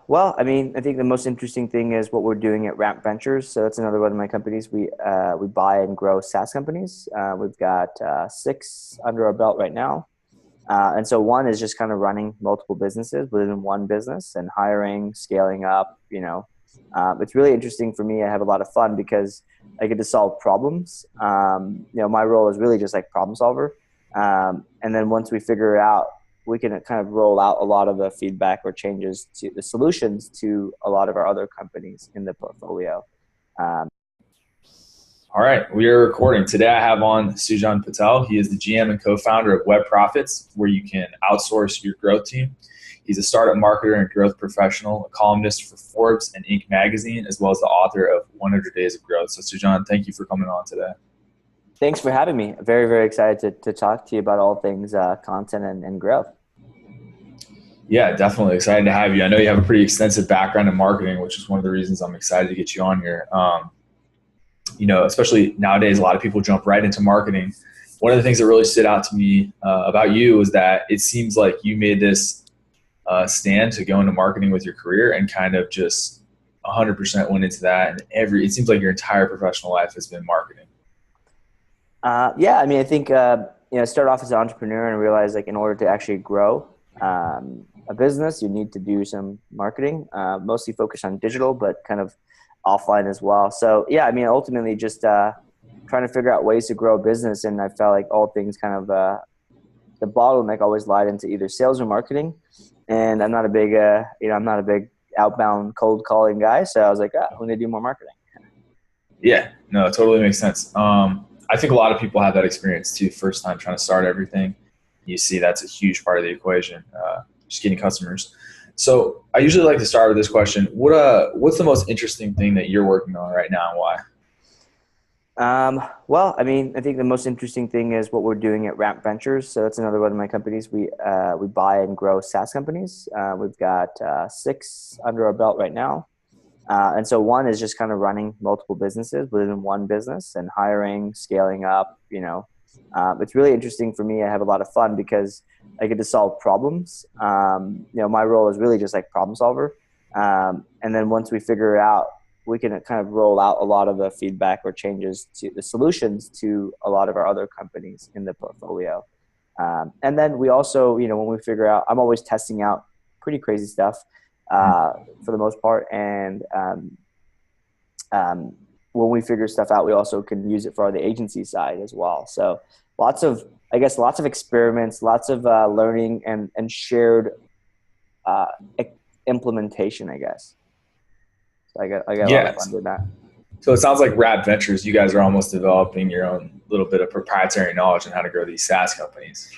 Well, I mean, I think the most interesting thing is what we're doing at Ramp Ventures. So that's another one of my companies. We buy and grow SaaS companies. We've got six under our belt right now, and so one is just kind of running multiple businesses within one business and hiring, scaling up. It's really interesting for me. I have a lot of fun because I get to solve problems. My role is really just like problem solver, and then once we figure it out, we can kind of roll out a lot of the feedback or changes to the solutions to a lot of our other companies in the portfolio. Um, All right, we are recording. Today I have on Sujan Patel. He is the GM and co-founder of Web Profits, where you can outsource your growth team. He's a startup marketer and growth professional, a columnist for Forbes and Inc. magazine, as well as the author of 100 Days of Growth. So Sujan, thank you for coming on today. Thanks for having me. Very, very excited to talk to you about all things content and growth. Yeah, definitely excited to have you. I know you have a pretty extensive background in marketing, which is one of the reasons I'm excited to get you on here. Especially nowadays, a lot of people jump right into marketing. One of the things that really stood out to me about you was that it seems like you made this stand to go into marketing with your career and kind of just 100% went into that. And it seems like your entire professional life has been marketing. Yeah, I mean, I think start off as an entrepreneur and realize like in order to actually grow a business, you need to do some marketing, mostly focused on digital, but kind of offline as well. So yeah, I mean, ultimately just trying to figure out ways to grow a business. And I felt like all things kind of the bottleneck always lied into either sales or marketing. And I'm not a big, I'm not a big outbound cold calling guy. So I was like, I'm going to do more marketing. Yeah, no, it totally makes sense. I think a lot of people have that experience too. First time trying to start everything, you see that's a huge part of the equation, just getting customers. So I usually like to start with this question. What's the most interesting thing that you're working on right now and why? Well, I mean, I think the most interesting thing is what we're doing at Ramp Ventures. So that's another one of my companies. We buy and grow SaaS companies. We've got six under our belt right now. And so one is just kind of running multiple businesses within one business and hiring, scaling up. It's really interesting for me. I have a lot of fun because I get to solve problems. My role is really just like problem solver. And then once we figure it out, we can kind of roll out a lot of the feedback or changes to the solutions to a lot of our other companies in the portfolio. And then we also, when we figure out, I'm always testing out pretty crazy stuff for the most part. And when we figure stuff out, we also can use it for the agency side as well. So lots of experiments, lots of learning and shared implementation, I guess. So I got a lot of fun with that. So it sounds like Rap Ventures, you guys are almost developing your own little bit of proprietary knowledge on how to grow these SaaS companies.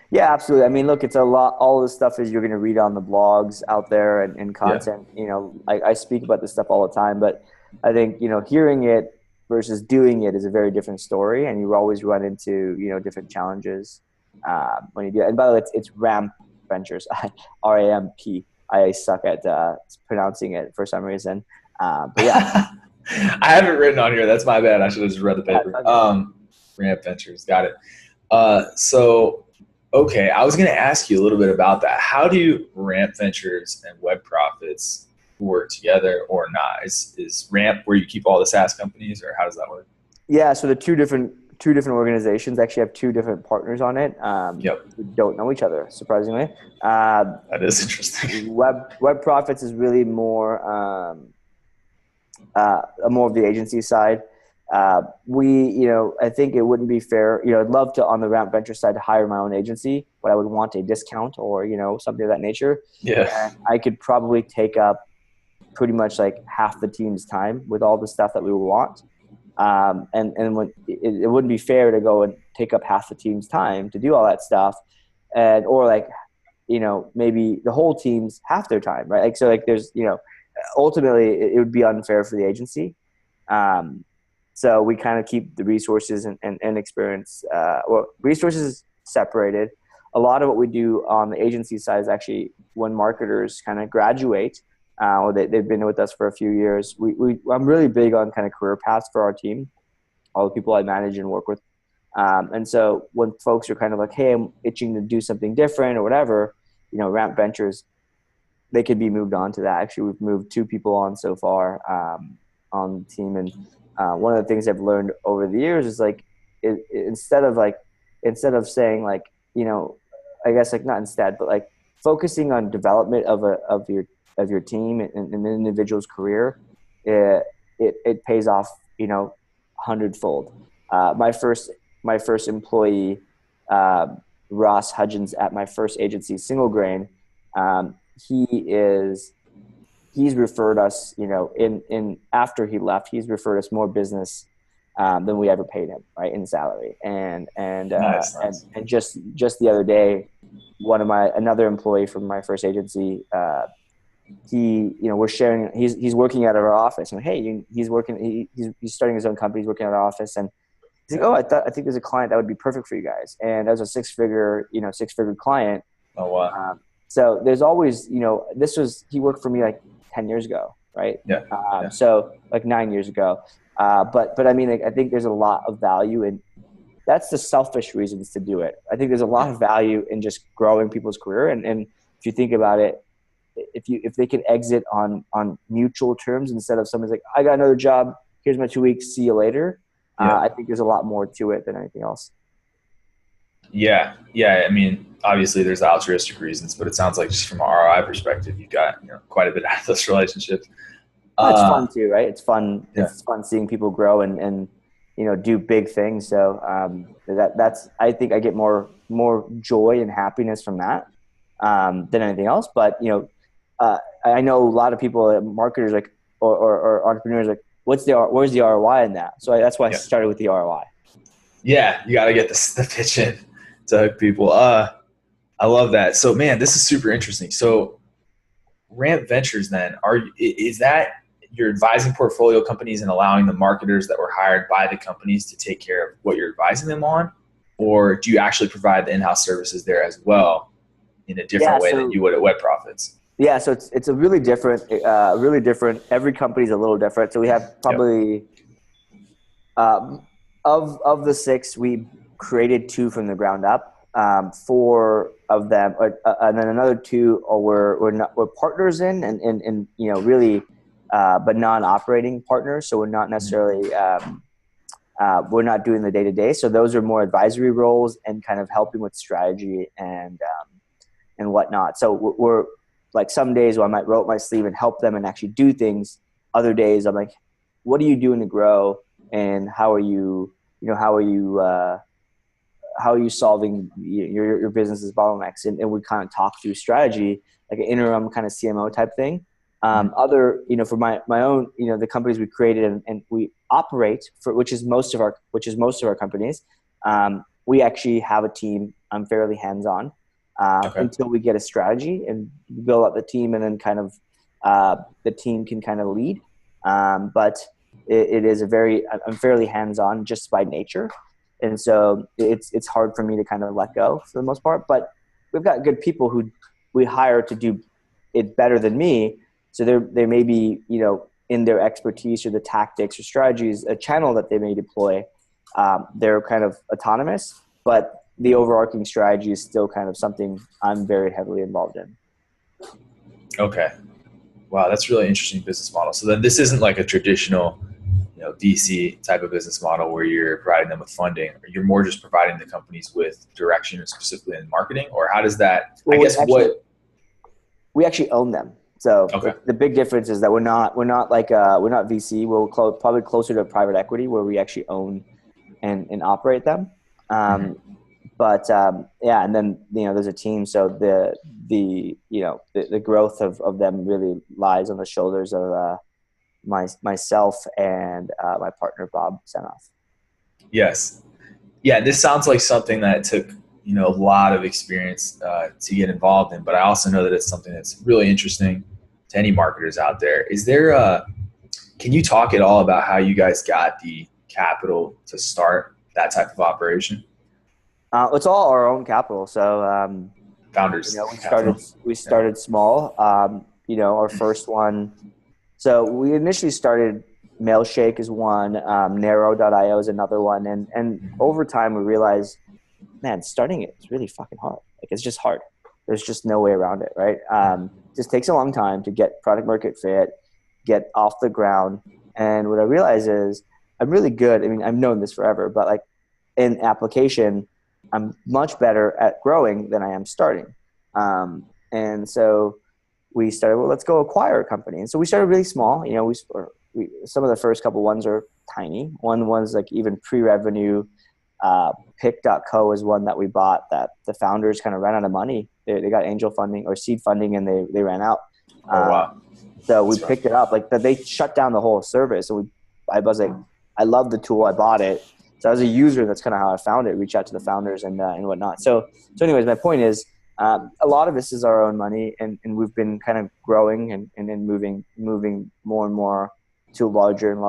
Yeah, absolutely. I mean, look, it's a lot. All this stuff is you're going to read on the blogs out there and content. Yeah. I speak about this stuff all the time, but I think, hearing it versus doing it is a very different story. And you always run into, different challenges when you do it. And by the way, it's Ramp Ventures, RAMP. I suck at pronouncing it for some reason. But yeah. I have it written on here. That's my bad. I should have just read the paper. Ramp Ventures. Got it. Okay, I was going to ask you a little bit about that. How do Ramp Ventures and Web Profits work together or not? Is Ramp where you keep all the SaaS companies, or how does that work? Yeah, so the two different organizations actually have two different partners on it. Who don't know each other, surprisingly. That is interesting. Web Profits is really more of the agency side. I think it wouldn't be fair. I'd love to, on the Ramp Venture side, to hire my own agency, but I would want a discount or, something of that nature. Yeah. And I could probably take up pretty much like half the team's time with all the stuff that we would want. And when it wouldn't be fair to go and take up half the team's time to do all that stuff. Maybe the whole team's half their time, right? There's, ultimately it would be unfair for the agency. So we kind of keep the resources and experience, resources separated. A lot of what we do on the agency side is actually when marketers kind of graduate, or they've been with us for a few years. I'm really big on kind of career paths for our team, all the people I manage and work with. And so when folks are kind of like, hey, I'm itching to do something different or whatever, Ramp Ventures they could be moved on to that. Actually, we've moved 2 people on so far on the team, and one of the things I've learned over the years is like instead of saying like, you know, I guess like not instead, but like focusing on development of your team and an individual's career, it pays off, you know, 100-fold. My first employee, Ross Hudgens at my first agency, Single Grain, um, he's referred us, you know, in after he left, he's referred us more business than we ever paid him, right, in salary. Nice. And just the other day, another employee from my first agency, we're sharing. He's working out of our office, and hey, he's starting his own company. He's working out of our office, and he's like, oh, I think there's a client that would be perfect for you guys. And as a six-figure client. Oh, wow. So there's always, you know, he worked for me like 10 years ago, right? Yeah. So like 9 years ago. But I mean, like, I think there's a lot of value in, that's the selfish reasons to do it. I think there's a lot of value in just growing people's career. And if you think about it, if they can exit on mutual terms instead of somebody's like, I got another job, here's my 2 weeks, see you later. I think there's a lot more to it than anything else. Yeah. I mean, obviously there's altruistic reasons, but it sounds like just from an ROI perspective, you got, you know, quite a bit out of those relationships. It's fun too, right? It's fun. Yeah. It's fun seeing people grow and you know, do big things. So that's I think I get more joy and happiness from that than anything else. But you know, I know a lot of people, marketers like or entrepreneurs like, where's the ROI in that? So that's why I started with the ROI. Yeah, you got to get the pitch in to hook people. I love that. So, man, this is super interesting. So, Ramp Ventures, then, is that you're advising portfolio companies and allowing the marketers that were hired by the companies to take care of what you're advising them on, or do you actually provide the in-house services there as well in a different way than you would at Web Profits? Yeah, so it's a really different. Every company's a little different. So we have probably of the 6, we created 2 from the ground up. 4 of them, and then another 2 we're partners in, and you know, really, but non-operating partners. So we're not necessarily we're not doing the day-to-day. So those are more advisory roles and kind of helping with strategy and whatnot. So we're like, some days I might roll up my sleeve and help them and actually do things. Other days I'm like, what are you doing to grow, and how are you solving your business's bottlenecks? And we kind of talk through strategy, like an interim kind of CMO type thing. Other, you know, for my own, you know, the companies we created and we operate for, which is most of our companies. We actually have a team. I'm fairly hands-on until we get a strategy and build up the team, and then kind of the team can kind of lead. But it is I'm fairly hands-on just by nature. And so it's hard for me to kind of let go for the most part, but we've got good people who we hire to do it better than me. So they may be, you know, in their expertise or the tactics or strategies, a channel that they may deploy. They're kind of autonomous, but the overarching strategy is still kind of something I'm very heavily involved in. Okay. Wow, that's really interesting business model. So then this isn't like a traditional, you know, VC type of business model where you're providing them with funding, or you're more just providing the companies with direction, specifically in marketing, or how does that? Well, we actually own them. So the big difference is that we're not VC. We're probably closer to private equity, where we actually own and operate them. But and then, you know, there's a team. So the growth of them really lies on the shoulders of myself and my partner Bob Senoff. Yes. Yeah, this sounds like something that took, you know, a lot of experience to get involved in, but I also know that it's something that's really interesting to any marketers out there. Is there can you talk at all about how you guys got the capital to start that type of operation? It's all our own capital. So founders. You know, we started small. You know, our first one. So we initially started Mailshake is one, Narrow.io is another one, and over time we realized, man, starting it is really fucking hard. Like, it's just hard. There's just no way around it, right? Just takes a long time to get product market fit, get off the ground. And what I realize is I'm really good. I mean, I've known this forever, but like in application, I'm much better at growing than I am starting. And so we started, well, let's go acquire a company. And so we started really small. You know, we some of the first couple ones are tiny. One was like even pre-revenue. Pick.co is one that we bought that the founders kind of ran out of money. They got angel funding or seed funding and they ran out. Oh, wow. So we picked it up. Like they shut down the whole service. So I was like, I love the tool. I bought it. So as a user, that's kind of how I found it. Reach out to the founders and whatnot. So anyways, my point is, a lot of this is our own money, and we've been kind of growing and then moving more and more to larger and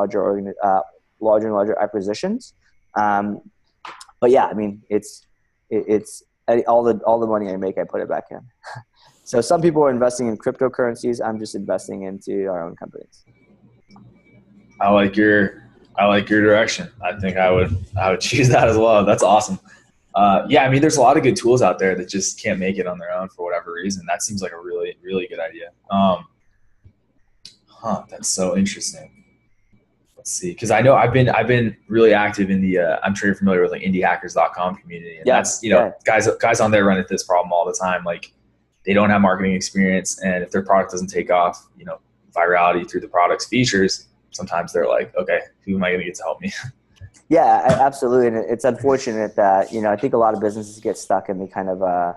larger acquisitions. But yeah, I mean, it's all the money I make, I put it back in. So some people are investing in cryptocurrencies. I'm just investing into our own companies. I like your direction. I think I would choose that as well. That's awesome. Yeah, I mean, there's a lot of good tools out there that just can't make it on their own for whatever reason. That seems like a really, really good idea. That's so interesting. Let's see, because I know I've been really active in the I'm sure you're familiar with like indiehackers.com community, and that's guys on there run into this problem all the time. Like they don't have marketing experience, and if their product doesn't take off, virality through the product's features, sometimes they're like, okay, who am I going to get to help me? Yeah, absolutely. And it's unfortunate that, I think a lot of businesses get stuck and they kind of,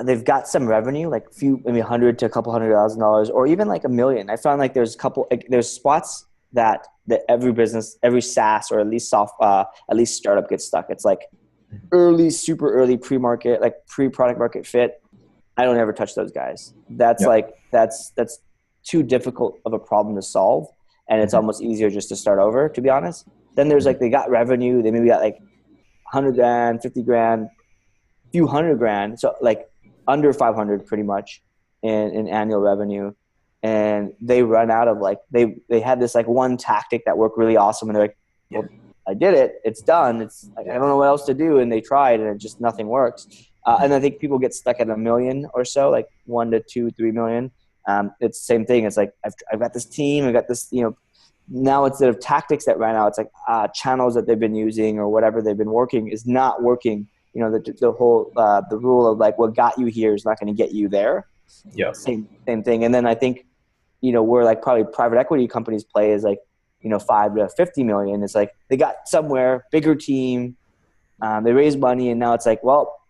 they've got some revenue, like maybe $100 to a couple $100,000 or even like $1 million. I found like there's there's spots that every business, every SaaS or at least startup gets stuck. It's like super early pre-market, like pre-product market fit. I don't ever touch those guys. That's that's too difficult of a problem to solve. And it's almost easier just to start over, to be honest. Then there's like, they got revenue. They maybe got like 100 grand, 50 grand, few hundred grand. So like under 500 pretty much in annual revenue. And they run out of like, they had this like one tactic that worked really awesome. And they're like, well, I did it. It's done. It's like, I don't know what else to do. And they tried and it just nothing works. And I think people get stuck at $1 million or so, like 1 to 2, 3 million. It's the same thing. It's like, I've got this team, I've got this, now instead of tactics that ran out, it's like channels that they've been using or whatever they've been working is not working. The whole, the rule of like, what got you here is not going to get you there. Yeah. Same thing. And then I think, where like probably private equity companies play is like, 5 to 50 million. It's like they got somewhere, bigger team, they raised money and now it's like, well,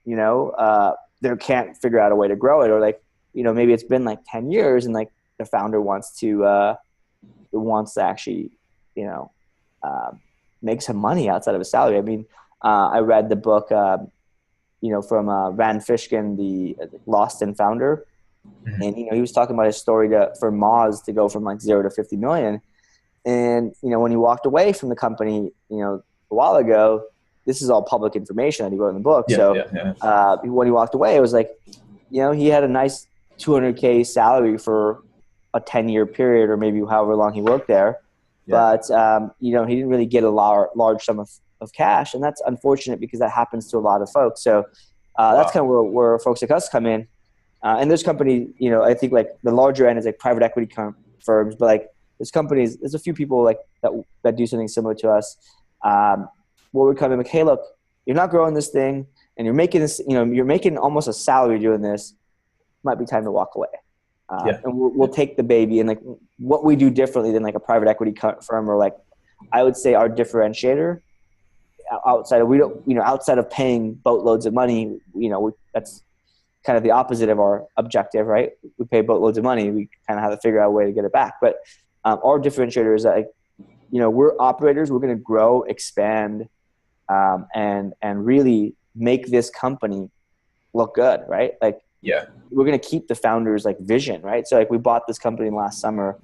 they can't figure out a way to grow it or like, maybe it's been like 10 years and like the founder wants to actually, make some money outside of a salary. I mean, I read the book, from Rand Fishkin, the Lost in founder. Mm-hmm. And, he was talking about his story for Moz to go from like 0 to 50 million. And, when he walked away from the company, a while ago, this is all public information that he wrote in the book. When he walked away, it was like, he had a nice $200K salary for a 10-year period or maybe however long he worked there. Yeah. But, he didn't really get a large sum of cash. And that's unfortunate because that happens to a lot of folks. So that's kind of where folks like us come in. And there's companies, I think like the larger end is like private equity firms, but like there's a few people like that do something similar to us. Where we come in like, hey, look, you're not growing this thing and you're making this, you're making almost a salary doing this. Might be time to walk away. And we'll take the baby. And like what we do differently than like a private equity firm or like, I would say our differentiator outside of paying boatloads of money, that's kind of the opposite of our objective, right? We pay boatloads of money. We kind of have to figure out a way to get it back. But our differentiator is that, like, we're operators. We're going to grow, expand, and really make this company look good, right? Like, we're going to keep the founders' like vision, right? So like we bought this company last summer,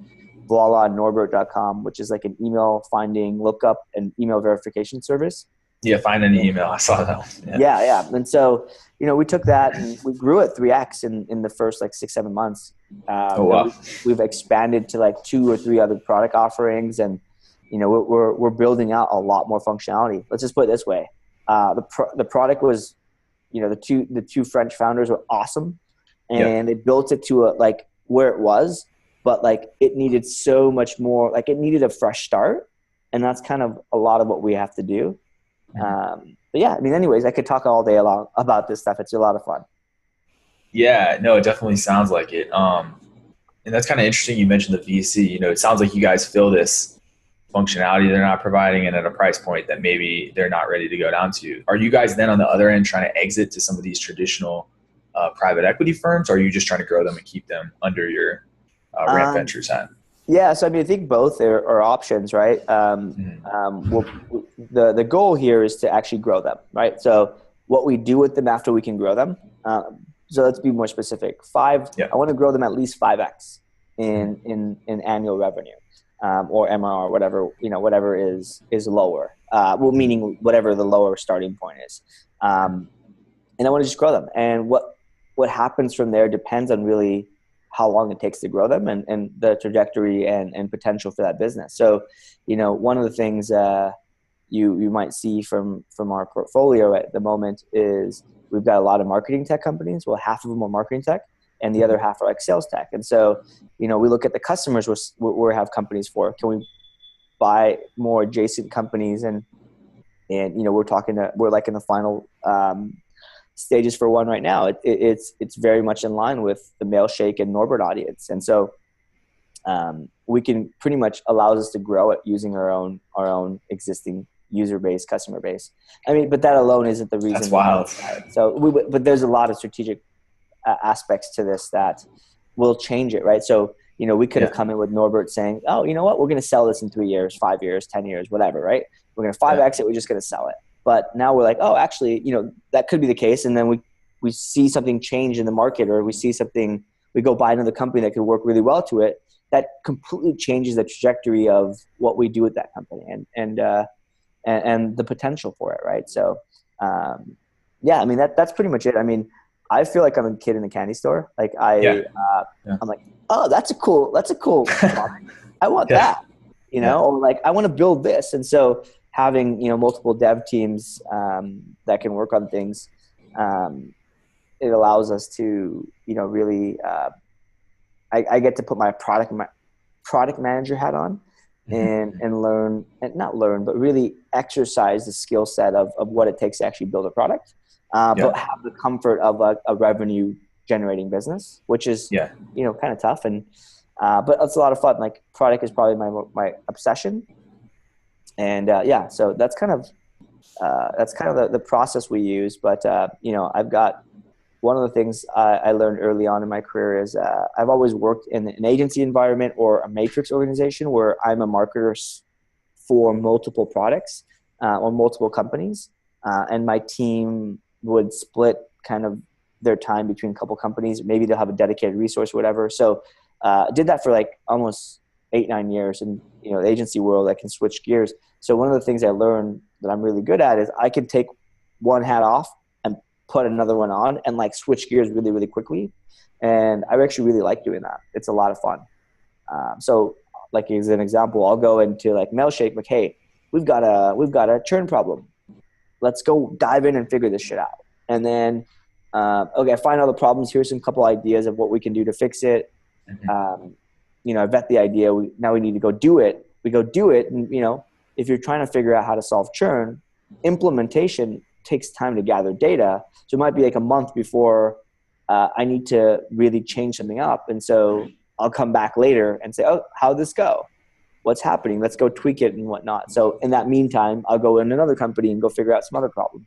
voila.norbert.com, which is like an email finding, lookup, and email verification service. Yeah, find an email. I saw that one. Yeah. And so, we took that and we grew it 3x in the first like 6-7 months. Wow. We've expanded to like 2 or 3 other product offerings, and we're building out a lot more functionality. Let's just put it this way: the product was the two French founders were awesome, Yep. and they built it to like where it was, but like it needed so much more. Like it needed a fresh start, and that's kind of a lot of what we have to do. But yeah, I mean, anyways, I could talk all day long about this stuff. It's a lot of fun. Yeah, no, it definitely sounds like it. And that's kind of interesting. You mentioned the VC. It sounds like you guys feel this functionality they're not providing and at a price point that maybe they're not ready to go down to. Are you guys then on the other end trying to exit to some of these traditional private equity firms, or are you just trying to grow them and keep them under your Ramp Ventures hat? Yeah, so I mean, I think both are options, right? The goal here is to actually grow them, right? So what we do with them after we can grow them. So let's be more specific. I want to grow them at least 5x in annual revenue, or MRR, whatever is lower. Meaning whatever the lower starting point is. And I want to just grow them. And what happens from there depends on really how long it takes to grow them and the trajectory and potential for that business. So, one of the things you might see from our portfolio at the moment is we've got a lot of marketing tech companies. Well, half of them are marketing tech, and the other half are like sales tech. And so, we look at the customers we have companies for. Can we buy more adjacent companies? And we're like in the final stages for one right now. It's very much in line with the Mailshake and Norbert audience, and so we can pretty much allows us to grow it using our own existing user base, customer base. I mean, but that alone isn't the reason. That's wild. So but there's a lot of strategic aspects to this that will change it, right? So we could have come in with Norbert saying, oh, you know what, we're going to sell this in 3 years, 5 years, 10 years, whatever, right? We're going to 5x it. We're just going to sell it. But now we're like, oh, actually, that could be the case. And then we see something change in the market, or we see something, we go buy another company that could work really well to it. That completely changes the trajectory of what we do with that company and the potential for it, right? So, I mean, that's pretty much it. I mean, I feel like I'm a kid in a candy store. Like I'm like, oh, that's a cool product. I want that, or like, I want to build this. And so having, multiple dev teams that can work on things, it allows us to, really, I get to put my product manager hat on and learn, and not learn, but really exercise the skill set of what it takes to actually build a product, but have the comfort of a revenue generating business, which is, kind of tough. And, but it's a lot of fun. Like product is probably my obsession. And, so that's kind of the process we use. But, I've got one of the things I learned early on in my career is I've always worked in an agency environment or a matrix organization where I'm a marketer for multiple products or multiple companies. And my team would split kind of their time between a couple companies. Maybe they'll have a dedicated resource or whatever. So I did that for like almost 8-9 years. And, the agency world, I can switch gears. So one of the things I learned that I'm really good at is I can take one hat off and put another one on and like switch gears really, really quickly. And I actually really like doing that. It's a lot of fun. So like as an example, I'll go into like Mailshake, like, hey, we've got a churn problem. Let's go dive in and figure this shit out. And then, I find all the problems. Here's some couple ideas of what we can do to fix it. I vet the idea. Now we need to go do it. We go do it. And, if you're trying to figure out how to solve churn, implementation takes time to gather data. So it might be like a month before I need to really change something up. And so I'll come back later and say, oh, how'd this go? What's happening? Let's go tweak it and whatnot. So in that meantime, I'll go in another company and go figure out some other problem.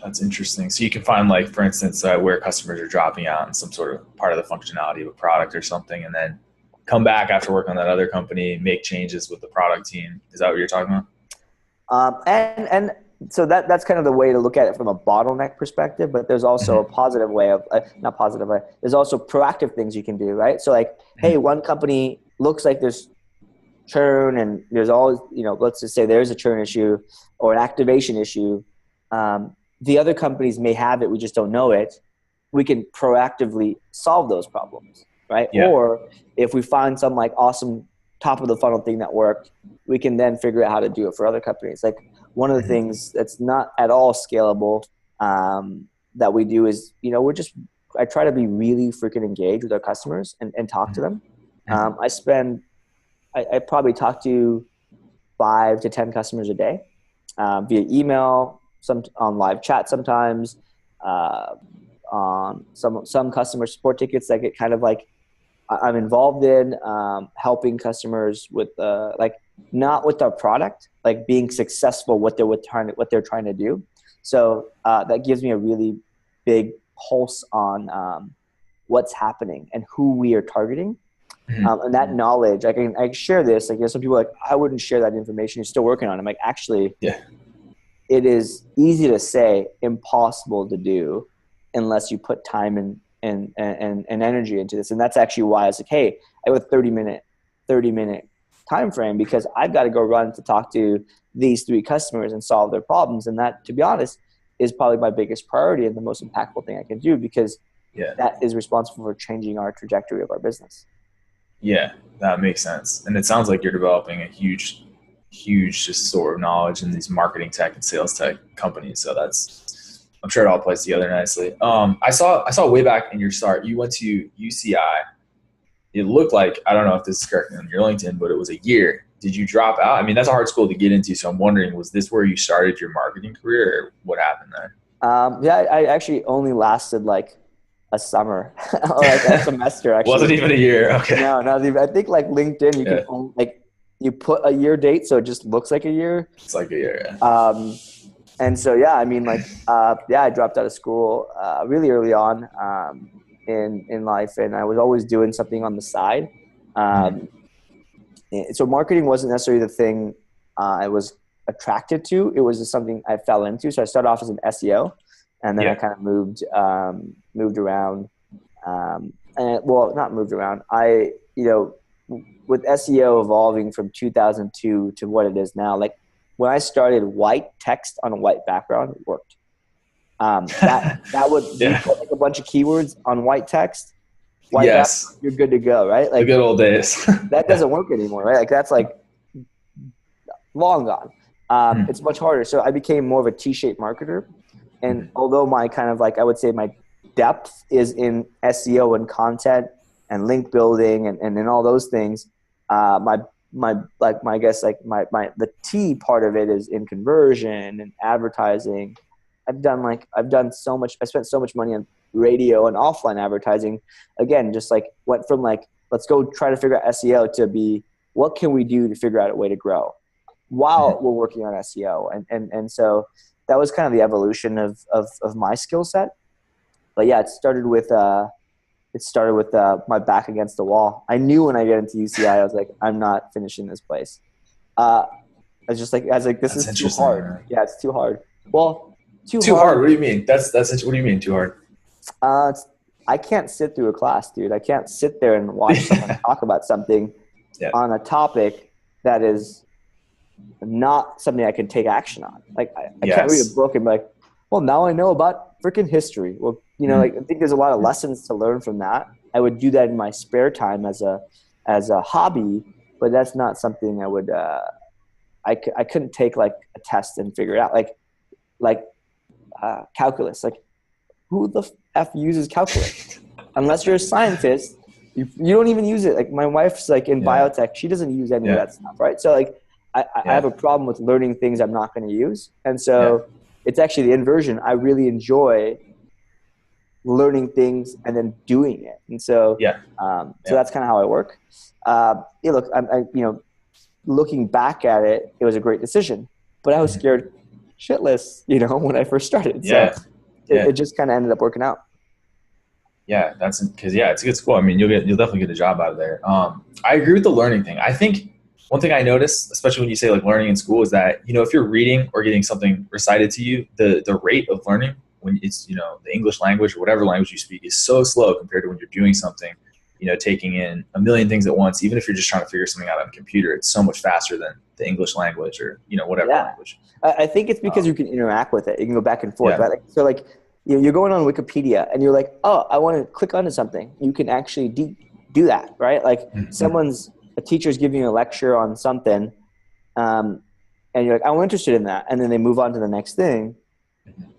That's interesting. So you can find, like, for instance, where customers are dropping out in some sort of part of the functionality of a product or something, and then come back after work on that other company, make changes with the product team. Is that what you're talking about? And so that's kind of the way to look at it from a bottleneck perspective, but there's also a positive way of, not positive way, there's also proactive things you can do, right? So like, hey, one company looks like there's churn and there's always, let's just say there's a churn issue or an activation issue. The other companies may have it, we just don't know it. We can proactively solve those problems, right? Yeah. Or if we find some like awesome top of the funnel thing that worked, we can then figure out how to do it for other companies. Like one of the things that's not at all scalable that we do is, I try to be really freaking engaged with our customers and talk to them. I probably talk to 5 to 10 customers a day via email, some on live chat sometimes, on some customer support tickets that get kind of like I'm involved in, helping customers with not with our product, like being successful what they're trying to do. So that gives me a really big pulse on what's happening and who we are targeting. And that knowledge, I can share this. Like, some people are like, I wouldn't share that information. You're still working on it. I'm like, actually, it is easy to say, impossible to do unless you put time and energy into this. And that's actually why I was like, hey, I have a 30 minute time frame because I've got to go run to talk to these 3 customers and solve their problems. And that, to be honest, is probably my biggest priority and the most impactful thing I can do, because that is responsible for changing our trajectory of our business. Yeah, that makes sense. And it sounds like you're developing a huge just sort of knowledge in these marketing tech and sales tech companies. So I'm sure it all plays together nicely. I saw way back in your start, you went to UCI. It looked like, I don't know if this is correct on your LinkedIn, but it was a year. Did you drop out? I mean, that's a hard school to get into. So I'm wondering, was this where you started your marketing career, or what happened there? I actually only lasted like a summer or like a semester. Actually, wasn't even a year. Okay. No, not even. I think like LinkedIn, you can only, like, you put a year date, so it just looks like a year. It's like a year. Yeah. And so I mean, like, I dropped out of school really early on in life, and I was always doing something on the side. So marketing wasn't necessarily the thing I was attracted to. It was just something I fell into. So I started off as an SEO, and then I kind of moved around. Not moved around. With SEO evolving from 2002 to what it is now, like when I started, white text on a white background worked. That would you put like a bunch of keywords on white text. White background, you're good to go, right? Like the good old days. That doesn't work anymore, right? Like that's like long gone. It's much harder. So I became more of a T-shaped marketer. And although my kind of like, I would say my depth is in SEO and content and link building and all those things, the T part of it is in conversion and advertising. I spent so much money on radio and offline advertising. Again, just like went from like, let's go try to figure out SEO to be, what can we do to figure out a way to grow while we're working on SEO. And so that was kind of the evolution of my skill set. But yeah, it started with my back against the wall. I knew when I get into UCI, I was like, I'm not finishing this place. I was like, this is too hard. Man. Yeah, it's too hard. Well, too hard. What do you mean? What do you mean too hard? I can't sit through a class, dude. I can't sit there and watch someone talk about something on a topic that is not something I can take action on. Like I can't read a book and be like, well, now I know about freaking history. Well, like I think there's a lot of lessons to learn from that. I would do that in my spare time as a hobby, but that's not something I would. I couldn't take like a test and figure it out. Like calculus. Like who the f uses calculus? Unless you're a scientist, you don't even use it. Like my wife's like in biotech, she doesn't use any of that stuff, right? So like I have a problem with learning things I'm not going to use, and so it's actually the inversion. I really enjoy learning things and then doing it, and so so that's kind of how I work. Look, looking back at it, it was a great decision, but I was scared shitless, when I first started. So it just kind of ended up working out. Yeah, that's because it's a good school. I mean, you'll definitely get a job out of there. I agree with the learning thing. I think one thing I noticed, especially when you say like learning in school, is that if you're reading or getting something recited to you, the rate of learning when it's the English language or whatever language you speak is so slow compared to when you're doing something, taking in a million things at once. Even if you're just trying to figure something out on a computer, it's so much faster than the English language or whatever language. I think it's because you can interact with it. You can go back and forth, right? Like, so like you're going on Wikipedia and you're like, oh, I want to click onto something. You can actually do that, right? Like a teacher's giving you a lecture on something, and you're like, I'm interested in that. And then they move on to the next thing.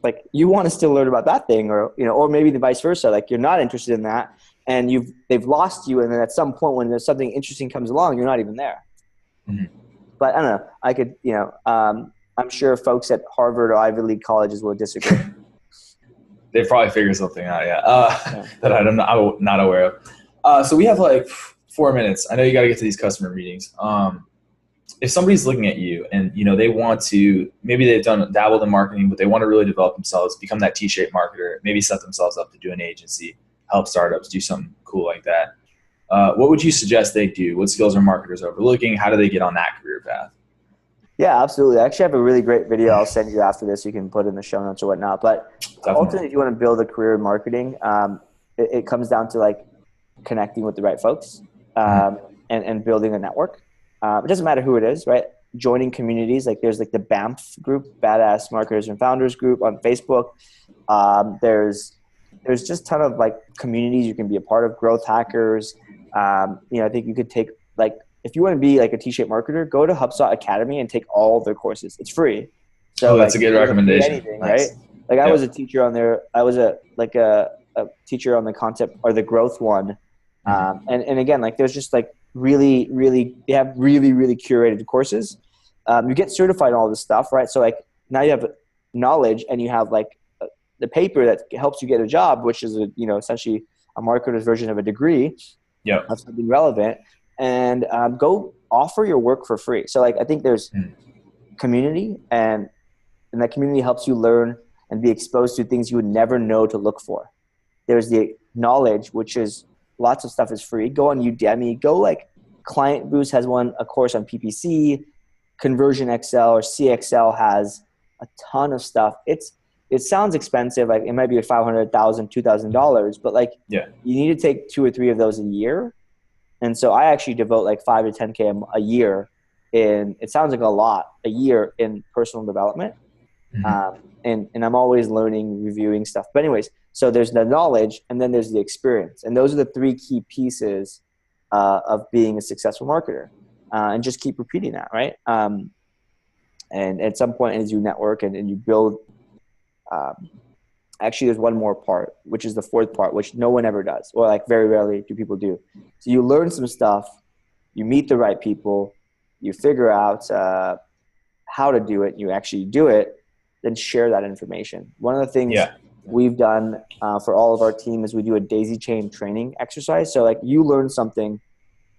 Like you want to still learn about that thing, or, or maybe the vice versa. Like you're not interested in that and they've lost you. And then at some point when there's something interesting comes along, you're not even there. Mm-hmm. But I don't know. I could, I'm sure folks at Harvard or Ivy League colleges will disagree. They probably figure something out, that I'm not aware of. So we have like 4 minutes. I know you got to get to these customer meetings. If somebody's looking at you and, they want to, maybe they've dabbled in marketing, but they want to really develop themselves, become that T-shaped marketer, maybe set themselves up to do an agency, help startups, do something cool like that. What would you suggest they do? What skills are marketers overlooking? How do they get on that career path? Yeah, absolutely. I actually have a really great video I'll send you after this. You can put in the show notes or whatnot. But ultimately, if you want to build a career in marketing, it comes down to like connecting with the right folks and building a network. It doesn't matter who it is, right? Joining communities. Like there's like the BAMF group, Badass Marketers and Founders group on Facebook. There's just a ton of like communities you can be a part of, growth hackers. I think you could take like, if you want to be like a T-shaped marketer, go to HubSpot Academy and take all of their courses. It's free. So that's a good recommendation. Anything, nice. Right? Like I was a teacher on there. I was a teacher on the concept or the growth one. And again, like there's just like really, really, they have really, really curated courses. You get certified in all this stuff, right? So like now you have knowledge and you have like the paper that helps you get a job, which is essentially a marketer's version of a degree. Yeah. Of something relevant. And go offer your work for free. So like I think there's community and that community helps you learn and be exposed to things you would never know to look for. There's the knowledge, which is lots of stuff is free. Go on Udemy, go like Client Boost has a course on PPC, Conversion Excel or CXL has a ton of stuff. It sounds expensive. Like it might be $500, $1,000, $2,000, but like you need to take 2 or 3 of those a year. And so I actually devote like 5 to 10K a year it sounds like a lot, a year in personal development. And I'm always learning, reviewing stuff. But anyways, so there's the knowledge and then there's the experience. And those are the 3 key pieces of being a successful marketer. And just keep repeating that, right? And at some point as you network and you build, actually there's one more part, which is the 4th part, which no one ever does, or like very rarely do people do. So you learn some stuff, you meet the right people, you figure out how to do it, you actually do it, then share that information. One of the things we've done for all of our team is we do a daisy chain training exercise. So like you learn something,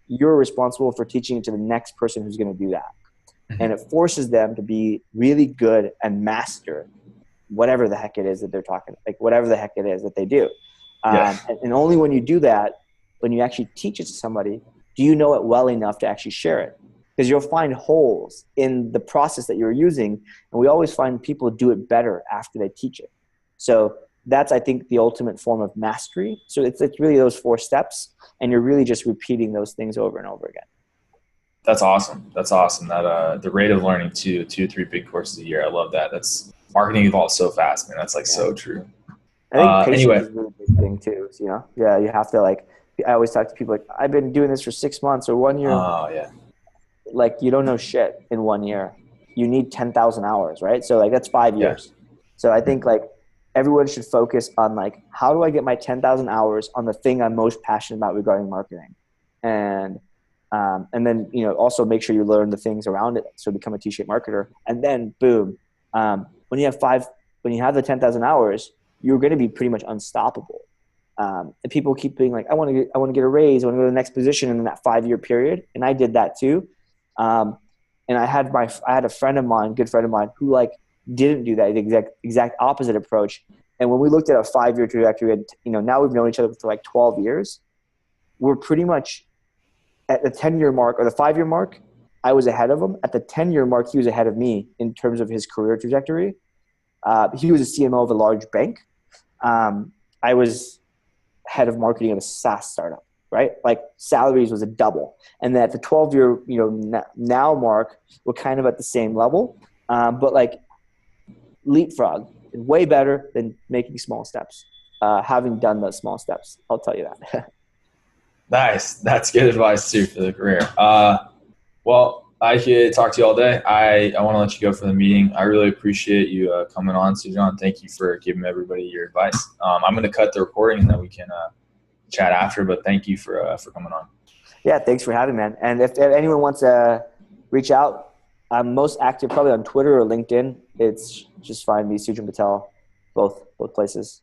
you're responsible for teaching it to the next person who's going to do that. And it forces them to be really good and master whatever the heck it is that they're talking, like whatever the heck it is that they do. And only when you do that, when you actually teach it to somebody, do you know it well enough to actually share it? Because you'll find holes in the process that you're using. And we always find people do it better after they teach it. So that's, I think, the ultimate form of mastery. So it's really those 4 steps. And you're really just repeating those things over and over again. That's awesome. That the rate of learning 2 to 3 big courses a year. I love that. That's marketing evolves so fast, man. That's like so true. I think patience is a really big thing too. So, you have to like, I always talk to people like, I've been doing this for 6 months or 1 year. Oh yeah. Like you don't know shit in 1 year. You need 10,000 hours, right? So like that's 5 years. So I think like everyone should focus on like, how do I get my 10,000 hours on the thing I'm most passionate about regarding marketing? And then, also make sure you learn the things around it. So become a T-shaped marketer. And then boom, when you have the 10,000 hours, you're going to be pretty much unstoppable. And people keep being like, I want to get a raise. I want to go to the next position in that 5-year period. And I did that too. And I had a friend of mine, good friend of mine, who like didn't do that, the exact opposite approach. And when we looked at a 5-year trajectory, now we've known each other for like 12 years. We're pretty much at the 10-year mark or the 5-year mark. I was ahead of him. At the 10-year mark, he was ahead of me in terms of his career trajectory. He was a CMO of a large bank. I was head of marketing at a Saas startup, right? Like salaries was a double. And then at the 12-year, now mark, we're kind of at the same level. But like leapfrog is way better than making small steps. Having done those small steps, I'll tell you that. Nice. That's good advice too for the career. I could talk to you all day. I want to let you go for the meeting. I really appreciate you coming on, Sujan. Thank you for giving everybody your advice. I'm going to cut the recording and then we can chat after. But thank you for coming on. Yeah, thanks for having me, man. And if anyone wants to reach out, I'm most active probably on Twitter or LinkedIn. It's just find me, Sujan Patel, both places.